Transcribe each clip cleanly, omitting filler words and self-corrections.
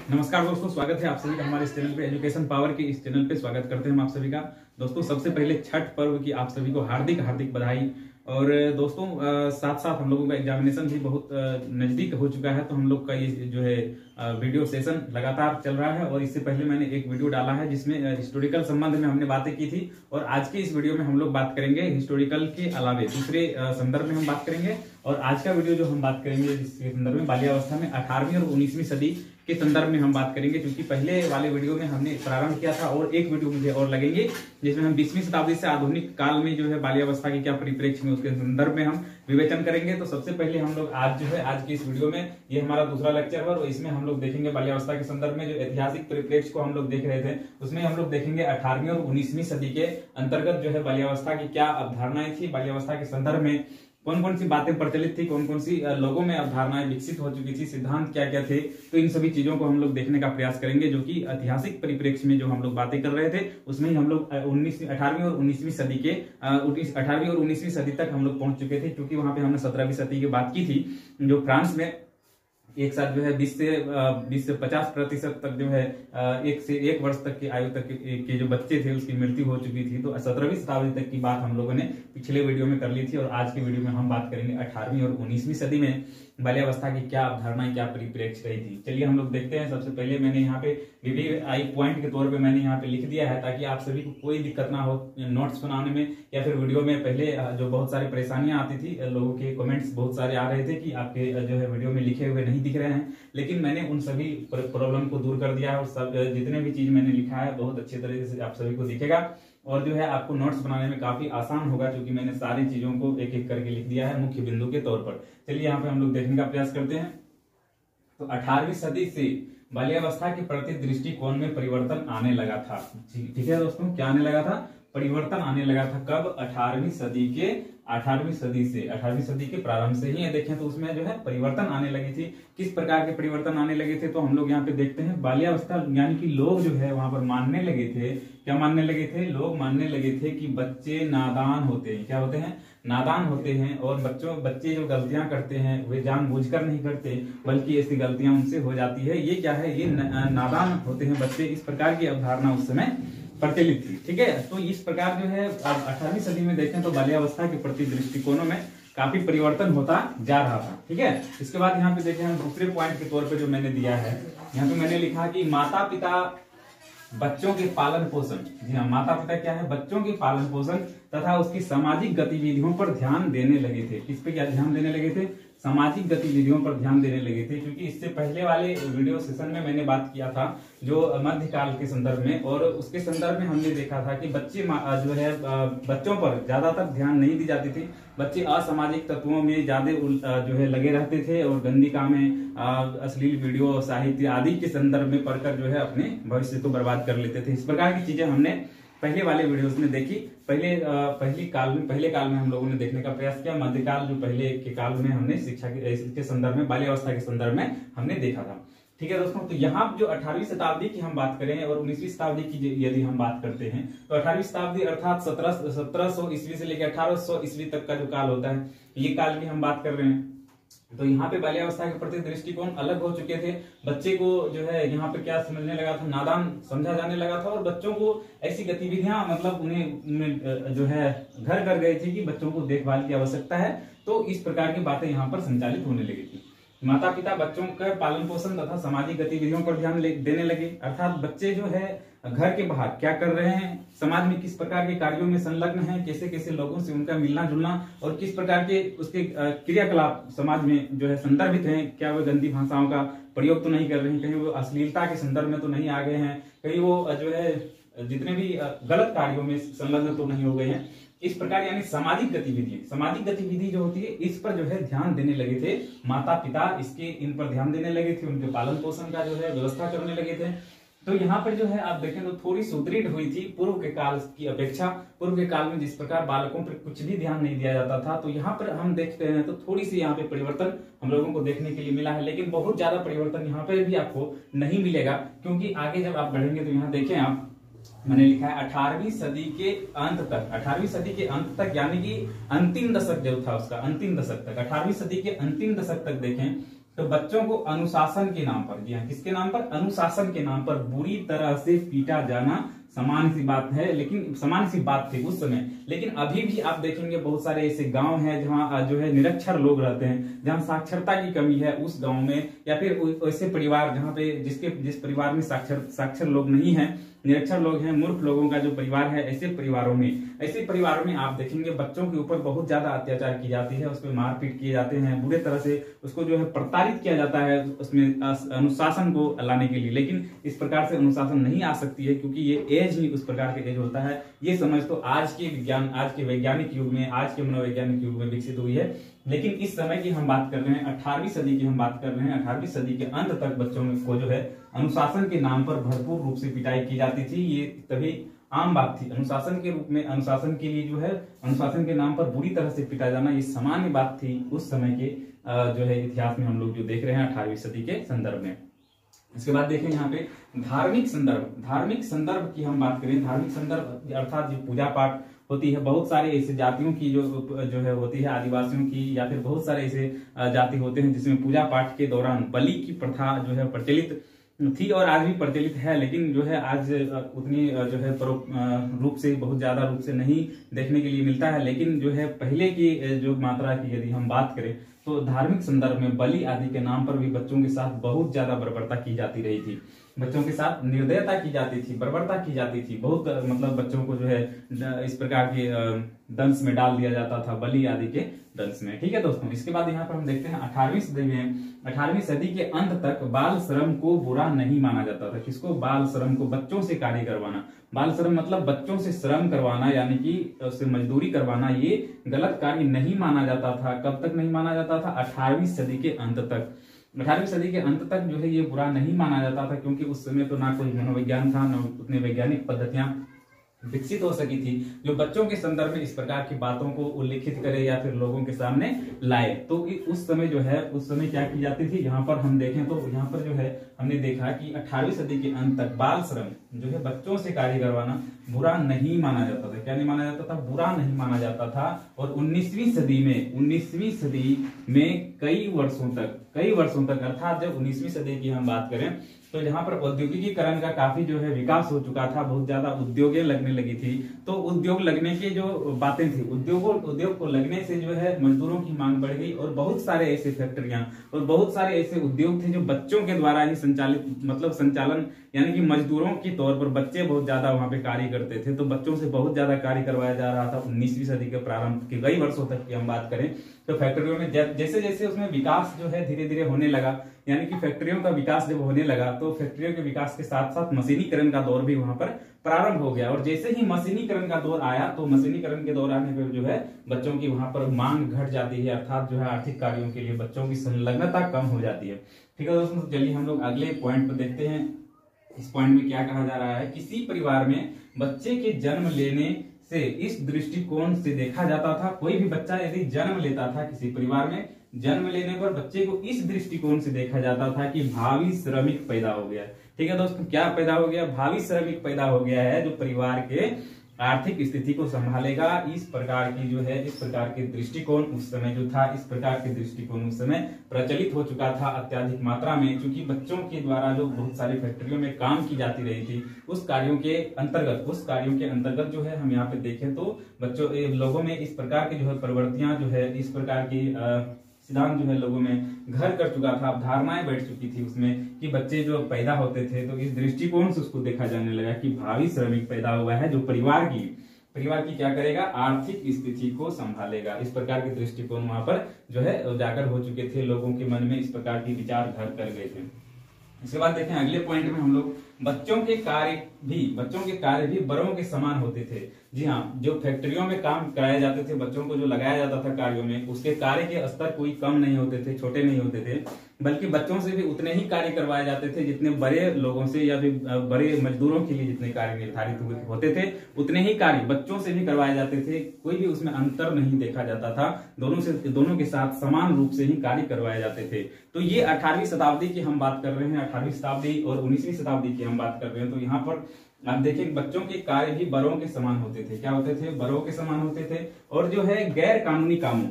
नमस्कार दोस्तों, स्वागत है आप सभी का हमारे इस चैनल पे। एजुकेशन पावर के इस चैनल पे स्वागत करते हैं हम आप सभी का। दोस्तों, सबसे पहले छठ पर्व की आप सभी को हार्दिक हार्दिक बधाई। और दोस्तों, साथ साथ हम लोगों का एग्जामिनेशन भी बहुत नजदीक हो चुका है, तो हम लोग का ये जो है वीडियो सेशन लगातार चल रहा है। और इससे पहले मैंने एक वीडियो डाला है जिसमें हिस्टोरिकल संबंध में हमने बातें की थी, और आज की इस वीडियो में हम लोग बात करेंगे हिस्टोरिकल के अलावे दूसरे संदर्भ में हम बात करेंगे। और आज का वीडियो जो हम बात करेंगे जिसके संदर्भ में बाल्यावस्था में 18वीं और 19वीं सदी के संदर्भ में हम बात करेंगे, क्योंकि पहले वाले वीडियो में हमने प्रारंभ किया था और एक वीडियो मुझे और लगेंगे जिसमें हम 20वीं शताब्दी से आधुनिक काल में जो है बाल्यावस्था की क्या परिप्रेक्ष्य में उसके संदर्भ में हम विवेचन करेंगे। तो सबसे पहले हम लोग आज की इस वीडियो में ये हमारा दूसरा लेक्चर है, और इसमें हम लोग देखेंगे बाल्यावस्था के संदर्भ में जो ऐतिहासिक परिप्रेक्ष्य को हम लोग देख रहे थे, उसमें हम लोग देखेंगे 18वीं और 19वीं सदी के अंतर्गत जो है बाल्यावस्था की क्या अवधारणाएं थी, बाल्यावस्था के संदर्भ में कौन कौन सी बातें प्रचलित थी, कौन कौन सी लोगों में अवधारणाएं विकसित हो चुकी थी, सिद्धांत क्या क्या थे। तो इन सभी चीजों को हम लोग देखने का प्रयास करेंगे, जो कि ऐतिहासिक परिप्रेक्ष्य में जो हम लोग बातें कर रहे थे उसमें ही हम लोग 18वीं और 19वीं सदी के 18वीं और 19वीं सदी तक हम लोग पहुंच चुके थे, क्योंकि वहां पे हमने 17वीं सदी की बात की थी, जो फ्रांस में एक साथ जो है 20 से 50% तक जो है 1 वर्ष तक की आयु तक के जो बच्चे थे उसकी मृत्यु हो चुकी थी। तो 17वीं शताब्दी तक की बात हम लोगों ने पिछले वीडियो में कर ली थी, और आज की वीडियो में हम बात करेंगे 18वीं और 19वीं सदी में बाल्यावस्था की क्या अवधारणाएं, क्या परिप्रेक्ष्य रही थी। चलिए हम लोग देखते हैं। सबसे पहले मैंने यहाँ पे VVI पॉइंट के तौर पे मैंने यहाँ पे लिख दिया है, ताकि आप सभी को कोई दिक्कत ना हो नोट्स बनाने में या फिर वीडियो में। पहले जो बहुत सारी परेशानियां आती थी, लोगों के कमेंट्स बहुत सारे आ रहे थे कि आपके जो है वीडियो में लिखे हुए नहीं दिख रहे हैं, लेकिन मैंने उन सभी प्रॉब्लम को दूर कर दिया है, और सब जितने भी चीज मैंने लिखा है बहुत अच्छे तरीके से आप सभी को दिखेगा, और जो है आपको नोट्स बनाने में काफी आसान होगा, क्योंकि मैंने सारी चीजों को एक एक करके लिख दिया है मुख्य बिंदु के तौर पर। चलिए यहाँ पे हम लोग देखने का प्रयास करते हैं। तो 18वीं सदी से बाल्यावस्था के प्रति दृष्टिकोण में परिवर्तन आने लगा था। ठीक है दोस्तों, क्या आने लगा था? परिवर्तन आने लगा था। कब? 18वीं सदी से 18वीं सदी के प्रारंभ से ही देखें तो उसमें जो है परिवर्तन आने लगी थी। किस प्रकार के परिवर्तन आने लगे थे? तो हम लोग यहाँ पे देखते हैं बाल्यावस्था यानी कि लोग जो है वहां पर मानने लगे थे। क्या मानने लगे थे? लोग मानने लगे थे कि बच्चे नादान होते हैं। क्या होते हैं? नादान होते हैं। और बच्चे जो गलतियां करते हैं वे जानबूझकर नहीं करते, बल्कि ऐसी गलतियां उनसे हो जाती है। ये क्या है? ये नादान होते हैं बच्चे। इस प्रकार की अवधारणा उस समय प्रचलित थी। ठीक है, तो इस प्रकार जो है 18वीं सदी में देखें तो बाल्यावस्था के प्रति दृष्टिकोणों में काफी परिवर्तन होता जा रहा था। ठीक है, इसके बाद यहाँ पे देखें हम दूसरे पॉइंट के तौर पे जो मैंने दिया है, यहाँ पे मैंने लिखा कि माता पिता बच्चों के पालन पोषण। जी हाँ, माता पिता क्या है? बच्चों के पालन पोषण तथा उसकी सामाजिक गतिविधियों पर ध्यान देने लगे थे। किस पे क्या ध्यान देने लगे थे? सामाजिक गतिविधियों पर ध्यान देने लगे थे। क्योंकि इससे पहले वाले वीडियो सेशन में मैंने बात किया था जो मध्यकाल के संदर्भ में, और उसके संदर्भ में हमने देखा था कि बच्चे जो है बच्चों पर ज्यादातर ध्यान नहीं दी जाती थी। बच्चे असामाजिक तत्वों में ज्यादा जो है लगे रहते थे, और गंदी कामें, अश्लील वीडियो, साहित्य आदि के संदर्भ में पढ़कर जो है अपने भविष्य को बर्बाद कर लेते थे। इस प्रकार की चीजें हमने पहले वाले वीडियोस में देखी। पहले काल में हम लोगों ने देखने का प्रयास किया। मध्यकाल जो पहले के काल में हमने शिक्षा के संदर्भ में, बाल्यावस्था के संदर्भ में हमने देखा था। ठीक है दोस्तों, तो यहाँ जो 18वीं शताब्दी की हम बात करें और 19वीं शताब्दी की यदि हम बात करते हैं, तो 18वीं शताब्दी अर्थात 1700 ईस्वी से लेकर 1800 ईस्वी तक का जो काल होता है, ये काल की हम बात कर रहे हैं। तो यहाँ पे बाल्यावस्था के प्रति दृष्टिकोण अलग हो चुके थे। बच्चे को जो है यहाँ पे क्या समझने लगा था? नादान समझा जाने लगा था, और बच्चों को ऐसी गतिविधियां मतलब उन्हें जो है घर कर गई थी कि बच्चों को देखभाल की आवश्यकता है। तो इस प्रकार की बातें यहाँ पर संचालित होने लगी थी। माता पिता बच्चों का पालन पोषण तथा सामाजिक गतिविधियों पर ध्यान देने लगे, अर्थात बच्चे जो है घर के बाहर क्या कर रहे हैं, समाज में किस प्रकार के कार्यों में संलग्न हैं, कैसे कैसे लोगों से उनका मिलना जुलना, और किस प्रकार के उसके क्रियाकलाप समाज में जो है संदर्भित हैं। क्या वो गंदी भाषाओं का प्रयोग तो नहीं कर रहे हैं, कहीं वो अश्लीलता के संदर्भ में तो नहीं आ गए हैं, कहीं वो जो है जितने भी गलत कार्यों में संलग्न तो नहीं हो गए हैं। इस प्रकार यानी सामाजिक गतिविधि जो होती है इस पर जो है ध्यान देने लगे थे माता पिता। इन पर ध्यान देने लगे थे, उनके पालन पोषण का जो है व्यवस्था करने लगे थे। तो यहाँ पर जो है आप देखें तो थोड़ी सुदृढ़ हुई थी पूर्व के काल की अपेक्षा। पूर्व के काल में जिस प्रकार बालकों पर कुछ भी ध्यान नहीं दिया जाता था, तो यहाँ पर हम देखते हैं तो थोड़ी सी यहाँ पे परिवर्तन हम लोगों को देखने के लिए मिला है। लेकिन बहुत ज्यादा परिवर्तन यहाँ पे भी आपको नहीं मिलेगा, क्योंकि आगे जब आप बढ़ेंगे तो यहाँ देखें आप, मैंने लिखा है 18वीं सदी के अंत तक। 18वीं सदी के अंत तक यानी कि अंतिम दशक जो था उसका, अंतिम दशक तक, 18वीं सदी के अंतिम दशक तक देखें तो बच्चों को अनुशासन के नाम पर, जी हाँ, किसके नाम पर? अनुशासन के नाम पर बुरी तरह से पीटा जाना सामान्य सी बात है, लेकिन सामान्य सी बात थी उस समय। लेकिन अभी भी आप देखेंगे बहुत सारे ऐसे गांव हैं जहां जो है निरक्षर लोग रहते हैं, जहां साक्षरता की कमी है उस गांव में, या फिर ऐसे परिवार जहां पे जिस परिवार में साक्षर लोग नहीं है, निरक्षर लोग हैं, मूर्ख लोगों का जो परिवार है, ऐसे परिवारों में आप देखेंगे बच्चों के ऊपर बहुत ज्यादा अत्याचार की जाती है, उस पर मारपीट किए जाते हैं, बुरे तरह से उसको जो है प्रताड़ित किया जाता है उसमें अनुशासन को लाने के लिए। लेकिन इस प्रकार से अनुशासन नहीं आ सकती है, क्योंकि ये एज ही उस प्रकार के एज होता है। ये समझ तो आज के वैज्ञानिक युग में, आज के मनोवैज्ञानिक युग में विकसित हुई है। लेकिन इस समय की हम बात कर रहे हैं, 18वीं सदी की हम बात कर रहे हैं। 18वीं सदी के अंत तक बच्चों को जो है अनुशासन के नाम पर भरपूर रूप से पिटाई की जाती थी। ये तभी आम बात थी। अनुशासन के रूप में, अनुशासन के लिए जो है, अनुशासन के नाम पर बुरी तरह से पिटा जाना ये सामान्य बात थी उस समय के जो है इतिहास में हम लोग जो देख रहे हैं 18वीं सदी के संदर्भ में। इसके बाद देखें यहाँ पे धार्मिक संदर्भ की हम बात करें। धार्मिक संदर्भ अर्थात जो पूजा पाठ होती है, बहुत सारे ऐसे जातियों की जो है होती है, आदिवासियों की, या फिर बहुत सारे ऐसे जाति होते हैं जिसमें पूजा पाठ के दौरान बलि की प्रथा जो है प्रचलित थी और आज भी प्रचलित है। लेकिन जो है आज उतनी जो है रूप से, बहुत ज्यादा रूप से नहीं देखने के लिए मिलता है। लेकिन जो है पहले की जो मात्रा की यदि हम बात करें तो धार्मिक संदर्भ में बलि आदि के नाम पर भी बच्चों के साथ बहुत ज्यादा बर्बरता की जाती रही थी। बच्चों के साथ निर्दयता की जाती थी, बर्बरता की जाती थी। बहुत मतलब बच्चों को जो है इस प्रकार के दंश में डाल दिया जाता था, बलि आदि के दंश में। ठीक है दोस्तों, इसके बाद यहाँ पर हम देखते हैं 18वीं सदी में, 18वीं सदी के अंत तक बाल श्रम को बुरा नहीं माना जाता था। किसको? बाल श्रम को, बच्चों से कार्य करवाना। बाल श्रम मतलब बच्चों से श्रम करवाना, यानी कि उससे मजदूरी करवाना, ये गलत कार्य नहीं माना जाता था। कब तक नहीं माना जाता था? 18वीं सदी के अंत तक। 18वीं सदी के अंत तक जो है ये बुरा नहीं माना जाता था, क्योंकि उस समय तो ना कोई मनोविज्ञान था, न उतने वैज्ञानिक पद्धतियां विकसित हो सकी थी जो बच्चों के संदर्भ में इस प्रकार की बातों को उल्लेखित करे या फिर लोगों के सामने लाए। तो उस समय जो है, उस समय क्या की जाती थी, यहाँ पर हम देखें तो यहाँ पर जो है हमने देखा कि 18वीं सदी के अंत तक बाल श्रम जो है, बच्चों से कार्य करवाना बुरा नहीं माना जाता था। क्या नहीं माना जाता था? बुरा नहीं माना जाता था। और 19वीं सदी में कई वर्षों तक अर्थात जब 19वीं सदी की हम बात करें तो जहां पर औद्योगिकीकरण का काफी जो है विकास हो चुका था, बहुत ज्यादा उद्योगें लगने लगी थी। तो उद्योग लगने की जो बातें थी, उद्योग को लगने से जो है मजदूरों की मांग बढ़ गई और बहुत सारे ऐसे फैक्ट्रियां और बहुत सारे ऐसे उद्योग थे जो बच्चों के द्वारा ही संचालन, यानी कि मजदूरों के तौर पर बच्चे बहुत ज्यादा वहां पे कार्य करते थे। तो बच्चों से बहुत ज्यादा कार्य करवाया जा रहा था। 19वीं सदी के प्रारंभ के कई वर्षों तक की हम बात करें तो फैक्ट्रियों में जैसे जैसे उसमें विकास जो है धीरे धीरे होने लगा, यानी कि फैक्ट्रियों का विकास जब होने लगा तो फैक्ट्रियों के विकास के साथ साथ मशीनीकरण का दौर भी वहां पर प्रारंभ हो गया। और जैसे ही मशीनीकरण का दौर आया तो मशीनीकरण के दौर आने पर जो है बच्चों की वहां पर मांग घट जाती है, अर्थात जो है आर्थिक कार्यों के लिए बच्चों की संलग्नता कम हो जाती है। ठीक है दोस्तों, चलिए हम लोग अगले पॉइंट पर देखते हैं। इस पॉइंट में क्या कहा जा रहा है, किसी परिवार में बच्चे के जन्म लेने से इस दृष्टिकोण से देखा जाता था, कोई भी बच्चा यदि जन्म लेता था किसी परिवार में, जन्म लेने पर बच्चे को इस दृष्टिकोण से देखा जाता था कि भावी श्रमिक पैदा हो गया। ठीक है दोस्तों, क्या पैदा हो गया? भावी श्रमिक पैदा हो गया है जो परिवार के आर्थिक स्थिति को संभालेगा। इस प्रकार के दृष्टिकोण उस समय जो था, इस प्रकार के दृष्टिकोण उस समय प्रचलित हो चुका था अत्यधिक मात्रा में, क्योंकि बच्चों के द्वारा जो बहुत सारी फैक्ट्रियों में काम की जाती रही थी, उस कार्यों के अंतर्गत जो है हम यहाँ पे देखें तो लोगों में इस प्रकार की जो है प्रवृत्तियां जो है, इस प्रकार की सिद्धांत जो है लोगों में घर कर चुका था, धारणाएं बैठ चुकी थी उसमें कि बच्चे जो पैदा होते थे तो इस दृष्टिकोण से उसको देखा जाने लगा कि भावी श्रमिक पैदा हुआ है जो परिवार की क्या करेगा? आर्थिक स्थिति को संभालेगा। इस प्रकार के दृष्टिकोण वहां पर जो है उजागर हो चुके थे, लोगों के मन में इस प्रकार की विचार घर कर गए थे। इसके बाद देखें अगले पॉइंट में हम लोग बच्चों के कार्य भी बड़ों के समान होते थे। जी हाँ, जो फैक्ट्रियों में काम कराए जाते थे, बच्चों को जो लगाया जाता था कार्यों में, उसके कार्य के स्तर कोई कम नहीं होते थे, छोटे नहीं होते थे, बल्कि बच्चों से भी उतने ही कार्य करवाए जाते थे जितने बड़े लोगों से या फिर बड़े मजदूरों के लिए जितने कार्य निर्धारित होते थे उतने ही कार्य बच्चों से भी करवाए जाते थे। कोई भी उसमें अंतर नहीं देखा जाता था, दोनों के साथ समान रूप से ही कार्य करवाए जाते थे। तो ये 18वीं शताब्दी की हम बात कर रहे हैं, 18वीं शताब्दी और 19वीं शताब्दी की हम बात कर रहे हैं। तो यहाँ पर आप देखिए बच्चों के कार्य भी बड़ों के समान होते थे। क्या होते थे? बड़ों के समान होते थे। और जो है गैर कानूनी काम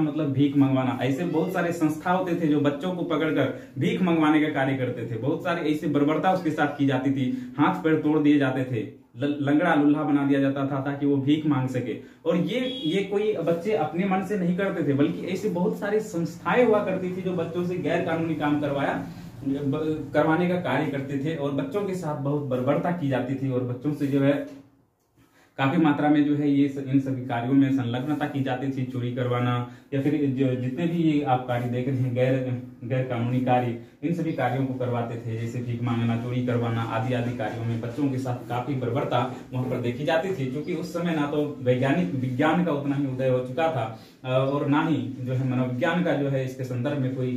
मतलब भीख मंगवाना। ऐसे बहुत सारे संस्था होते थे जो बच्चों को पकड़कर भीख मंगवाने का कार्य करते थे। बहुत सारे ऐसी बर्बरता उसके साथ की जाती थी, हाथ पैर तोड़ दिए जाते थे, लंगड़ा लुल्हा बना दिया जाता था ताकि वो भीख मांग सके। और ये कोई बच्चे अपने मन से नहीं करते थे, बल्कि ऐसी बहुत सारी संस्थाएं हुआ करती थी जो बच्चों से गैर कानूनी काम करवाने का कार्य करते थे। और बच्चों के साथ बहुत बर्बरता की जाती थी और बच्चों से जो है काफी मात्रा में जो है ये इन सभी कार्यों में संलग्नता की जाती थी। चोरी करवाना या फिर जो जितने भी ये आप कार्य देख रहे हैं गैर कानूनी कार्य, इन सभी कार्यों को करवाते थे, जैसे भीख मांगना, चोरी करवाना आदि कार्यों में बच्चों के साथ काफी बर्बरता वहां पर देखी जाती थी। क्योंकि उस समय ना तो विज्ञान का उतना ही उदय हो चुका था और ना ही जो है मनोविज्ञान का जो है इसके संदर्भ में कोई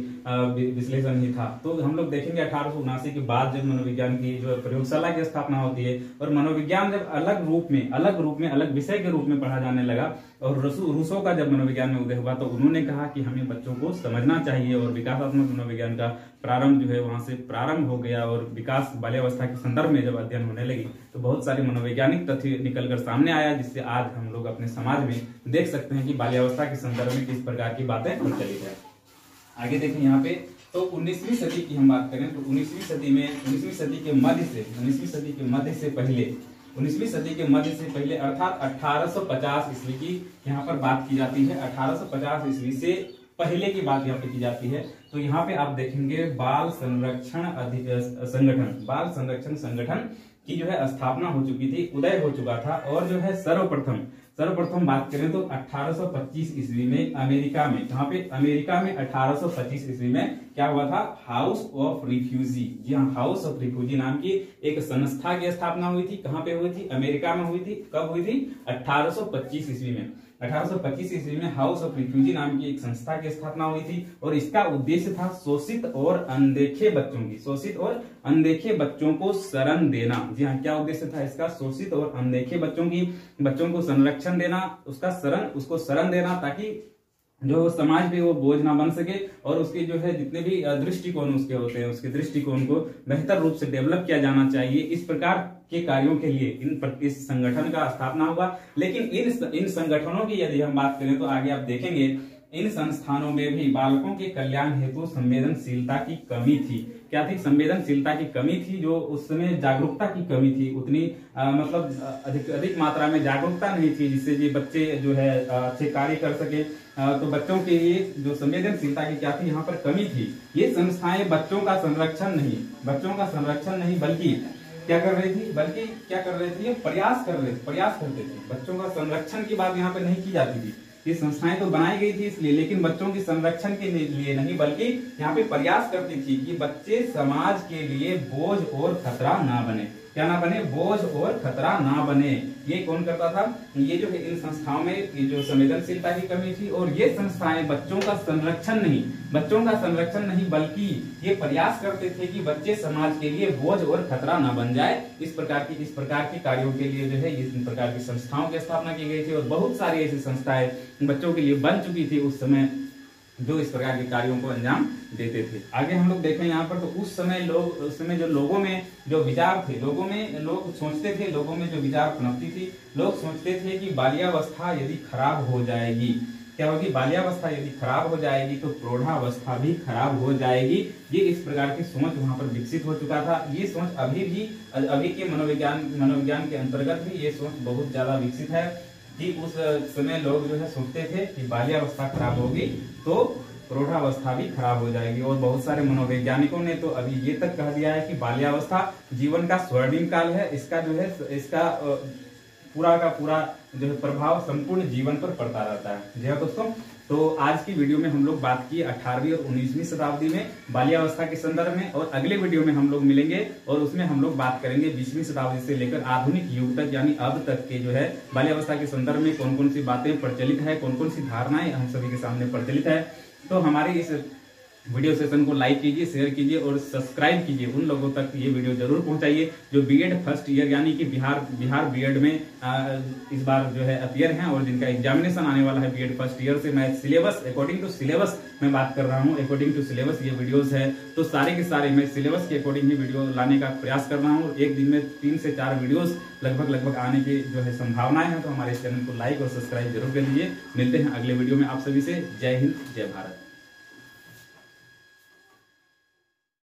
विश्लेषण नहीं था। तो हम लोग देखेंगे 1879 के बाद जब मनोविज्ञान की जो प्रयोगशाला की स्थापना होती है और मनोविज्ञान जब अलग विषय के रूप में पढ़ा जाने लगा और रूसों का जब मनोविज्ञान में उदय हुआ तो उन्होंने कहा कि हमें बच्चों को समझना चाहिए और विकासात्मक मनोविज्ञान का प्रारंभ जो है वहां से प्रारंभ हो गया। और विकास बाल्यावस्था के संदर्भ में जब अध्ययन होने लगी तो बहुत सारे मनोवैज्ञानिक तथ्य निकलकर सामने आया, जिससे आज हम लोग अपने समाज में देख सकते हैं कि बाल्यावस्था के संदर्भ में किस प्रकार की बातें प्रचलित है। आगे देखें यहाँ पे तो 19वीं सदी की हम बात करें तो 19वीं सदी के मध्य से पहले अर्थात 1850 ईस्वी की यहाँ पर बात की जाती है। 1850 ईस्वी से पहले की बात यहाँ पे की जाती है। तो यहाँ पे आप देखेंगे बाल संरक्षण संगठन की जो है स्थापना हो चुकी थी, उदय हो चुका था। और जो है सर्वप्रथम बात करें तो 1825 ईस्वी में अमेरिका में, जहाँ पे अमेरिका में 1825 ईस्वी में क्या हुआ था? हाउस ऑफ रिफ्यूजी, जी हाँ, हाउस ऑफ रिफ्यूजी नाम की एक संस्था की स्थापना हुई थी। कहाँ पे हुई थी? अमेरिका में हुई थी। कब हुई थी? 1825 ईस्वी में। 1825 ईस्वी में हाउस ऑफ रिफ्यूजी नाम की एक संस्था की स्थापना हुई थी और इसका उद्देश्य था शोषित और अनदेखे बच्चों को शरण देना। जी हाँ, क्या उद्देश्य था इसका? शोषित और अनदेखे बच्चों को संरक्षण देना, उसको शरण देना, ताकि जो समाज पे वो बोझ ना बन सके और उसके जो है जितने भी दृष्टिकोण उसके होते हैं उसके दृष्टिकोण को बेहतर रूप से डेवलप किया जाना चाहिए। इस प्रकार के कार्यों के लिए इस संगठन का स्थापना हुआ। लेकिन इन संगठनों की यदि हम बात करें तो आगे आप देखेंगे इन संस्थानों में भी बालकों के कल्याण हेतु संवेदनशीलता की कमी थी। क्या थी? संवेदनशीलता की कमी थी। जो उस समय जागरूकता की कमी थी, उतनी मतलब अधिक मात्रा में जागरूकता नहीं थी जिससे ये बच्चे जो है अच्छे कार्य कर सके। तो बच्चों के लिए जो संवेदनशीलता की क्या थी? यहाँ पर कमी थी। ये संस्थाएं बच्चों का संरक्षण नहीं बल्कि क्या कर रही थी? ये प्रयास करते थे। बच्चों का संरक्षण की बात यहाँ पे नहीं की जाती थी। ये संस्थाएं तो बनाई गई थी इसलिए, लेकिन बच्चों के संरक्षण के लिए नहीं, बल्कि यहाँ पे प्रयास करती थी कि बच्चे समाज के लिए बोझ और खतरा ना बने। क्या ना बने? बोझ और खतरा ना बने। ये कौन करता था? ये जो है इन संस्थाओं में ये जो संवेदनशीलता की कमी थी और ये संस्थाएं बच्चों का संरक्षण नहीं बल्कि ये प्रयास करते थे कि बच्चे समाज के लिए बोझ और खतरा ना बन जाए। इस प्रकार के कार्यों के लिए जो है इस प्रकार की संस्थाओं की स्थापना की गई थी और बहुत सारी ऐसी संस्थाएं बच्चों के लिए बन चुकी थी उस समय, जो इस प्रकार के कार्यों को अंजाम देते थे। आगे हम लोग देखें यहाँ पर तो उस समय जो लोगों में जो विचार थे, लोग सोचते थे, लोगों में जो विचार पनपती थी, लोग सोचते थे कि बाल्यावस्था यदि खराब हो जाएगी, क्या होगी? बाल्यावस्था यदि खराब हो जाएगी तो प्रौढ़ावस्था भी खराब हो जाएगी। ये इस प्रकार की सोच वहां पर विकसित हो चुका था। ये सोच अभी के मनोविज्ञान के अंतर्गत भी ये सोच बहुत ज्यादा विकसित है कि उस समय लोग जो है सोचते थे कि बाल्यावस्था खराब होगी तो प्रौढ़ावस्था भी खराब हो जाएगी। और बहुत सारे मनोवैज्ञानिकों ने तो अभी ये तक कह दिया है कि बाल्यावस्था जीवन का स्वर्णिम काल है। इसका पूरा का पूरा जो है प्रभाव संपूर्ण जीवन पर पड़ता रहता है। जी हाँ दोस्तों, तो आज की वीडियो में हम लोग बात की 18वीं और 19वीं शताब्दी में बाल्यावस्था के संदर्भ में, और अगले वीडियो में हम लोग मिलेंगे और उसमें हम लोग बात करेंगे 20वीं शताब्दी से लेकर आधुनिक युग तक, यानी अब तक के जो है बाल्यावस्था के संदर्भ में कौन कौन सी बातें प्रचलित है, कौन कौन सी धारणाएं हम सभी के सामने प्रचलित है। तो हमारे इस वीडियो सेशन को लाइक कीजिए, शेयर कीजिए और सब्सक्राइब कीजिए। उन लोगों तक ये वीडियो जरूर पहुंचाइए जो बीएड फर्स्ट ईयर यानी कि बिहार बीएड में इस बार जो है अपीयर हैं और जिनका एग्जामिनेशन आने वाला है बीएड फर्स्ट ईयर से। मैं सिलेबस अकॉर्डिंग टू सिलेबस मैं बात कर रहा हूँ, अकॉर्डिंग टू सिलेबस ये वीडियोस है, तो सारे के सारे मैं सिलेबस के अकॉर्डिंग ही वीडियो लाने का प्रयास कर रहा हूँ। एक दिन में 3 से 4 वीडियोस लगभग आने की जो है संभावनाएं हैं, तो हमारे चैनल को लाइक और सब्सक्राइब जरूर कर लीजिए। मिलते हैं अगले वीडियो में आप सभी से। जय हिंद, जय भारत।